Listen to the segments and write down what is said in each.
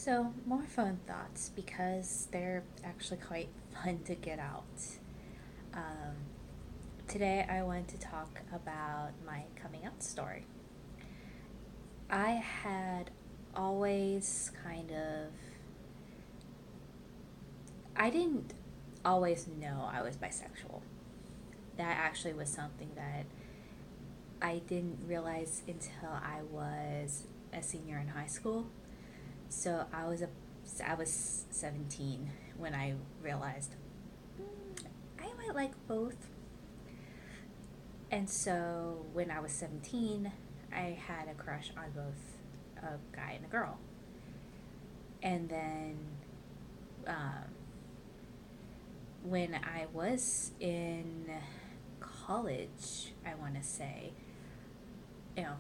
So, more fun thoughts because they're actually quite fun to get out. Um, Today, I want to talk about my coming out story. I had always I didn't always know I was bisexual. That actually was something that I didn't realize until I was a senior in high school. So I was 17 when I realized I might like both. And so when I was 17, I had a crush on both a guy and a girl. And then um, when I was in college, I want to say, you know,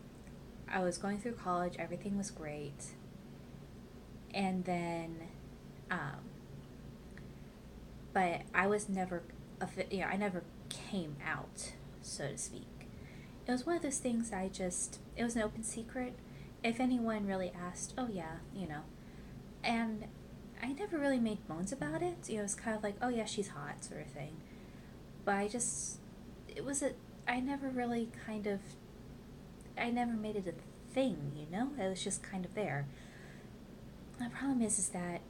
I was going through college, everything was great. And then, um, but I was never, I never came out, so to speak. It was one of those things it was an open secret. If anyone really asked, oh yeah, and I never really made bones about it. It was kind of like, oh yeah, she's hot, sort of thing. But it was a, I never really I never made it a thing. It was just kind of there. The problem is that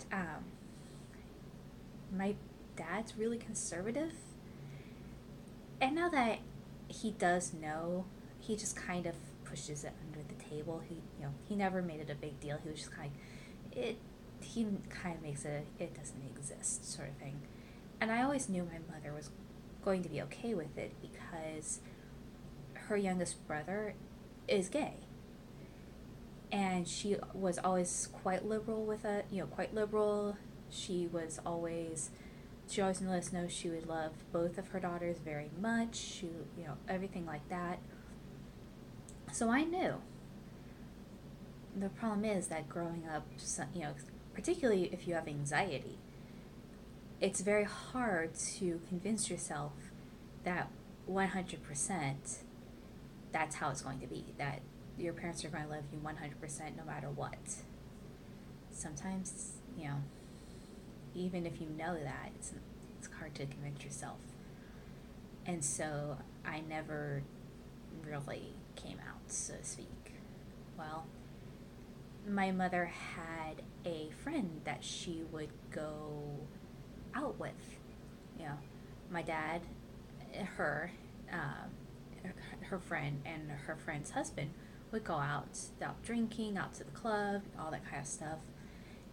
my dad's really conservative, and now that he does know, he just kind of pushes it under the table. He never made it a big deal. He was just kind of it. He kind of makes it doesn't exist sort of thing. And I always knew my mother was going to be okay with it because her youngest brother is gay, and she was always quite liberal with it. Quite liberal. She was always she always let us know she would love both of her daughters very much. Everything like that. So I knew. The problem is that growing up, particularly if you have anxiety, it's very hard to convince yourself that 100% that's how it's going to be, that your parents are going to love you 100% no matter what. Sometimes, even if you know that, it's hard to convince yourself. And so I never really came out, so to speak. Well, my mother had a friend that she would go out with. You know, my dad, her, um, her friend, and her friend's husband would go out drinking, out to the club, all that kind of stuff.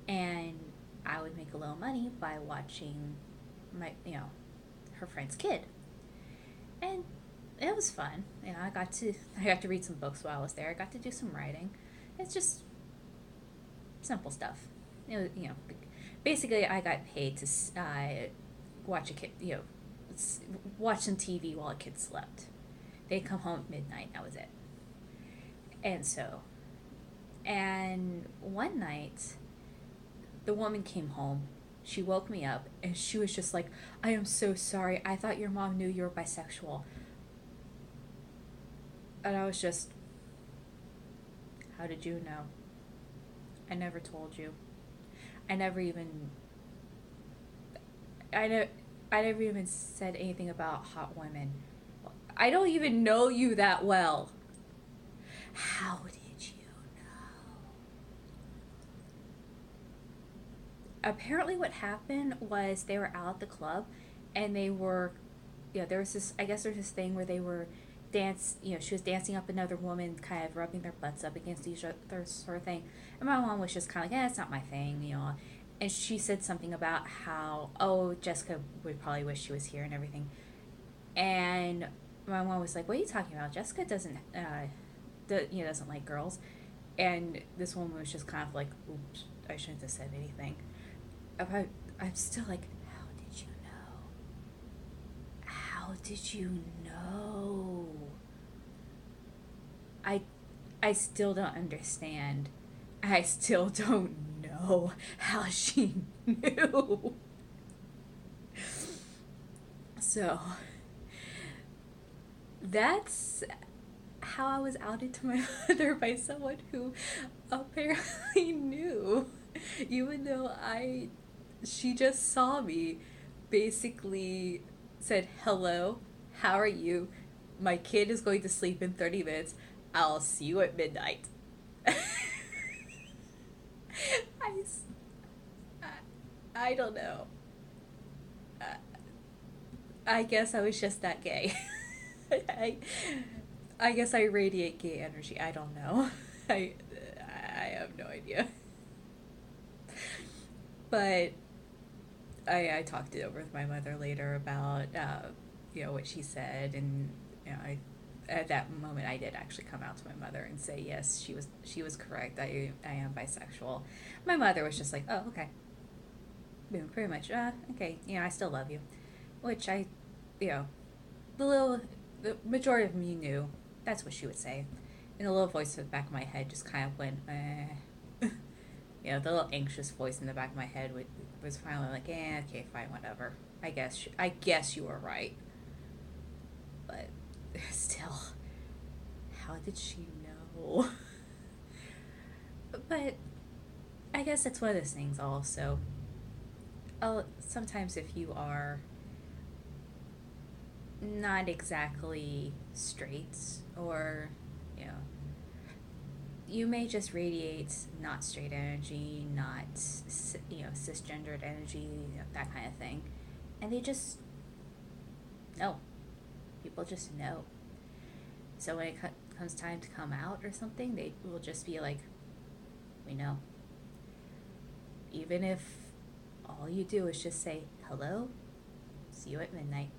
And I would make a little money by watching her friend's kid. And it was fun. I got to read some books while I was there. I got to do some writing. It's just simple stuff. Basically, I got paid to watch a kid, watch some TV while a kid slept. They'd come home at midnight. That was it. And so, and one night, the woman came home. She woke me up, and she was just like, "I am so sorry. I thought your mom knew you were bisexual." And I was just, "How did you know? I never told you. I never even I know I never even said anything about hot women. I don't even know you that well. How did you know?" Apparently, what happened was they were out at the club, and there was this. I guess there's this thing where they were she was dancing up another woman, kind of rubbing their butts up against each other, sort of thing. And my mom was just kind of like, "Yeah, it's not my thing." And she said something about how, oh, Jessica would probably wish she was here and everything. And my mom was like, "What are you talking about? Jessica doesn't like girls." And this woman was just kind of like, "Oops, I shouldn't have said anything." About I'm still like, how did you know? How did you know? I I still don't understand. I still don't know how she knew. So that's how I was outed to my mother by someone who apparently knew. Even though she just saw me, basically said, "Hello, how are you? My kid is going to sleep in 30 minutes. I'll see you at midnight." I, I don't know. I, I guess I was just that gay. I, I guess I radiate gay energy. I don't know. I, I have no idea. But I talked it over with my mother later about what she said, and at that moment I did actually come out to my mother and say yes, she was correct. I am bisexual. My mother was just like, oh, okay, pretty much, okay, I still love you, which you know the majority of me knew that's what she would say, and the little voice in the back of my head just kind of went, eh. The little anxious voice in the back of my head was finally like, okay, fine, whatever. I guess you were right, but still, how did she know? But I guess that's one of those things. Also, sometimes if you are not exactly straight, or you know you may just radiate not straight energy, not cisgendered energy, that kind of thing, and they just know. People just know. So when it comes time to come out or something, they will just be like, "We know." Even if all you do is just say hello, see you at midnight.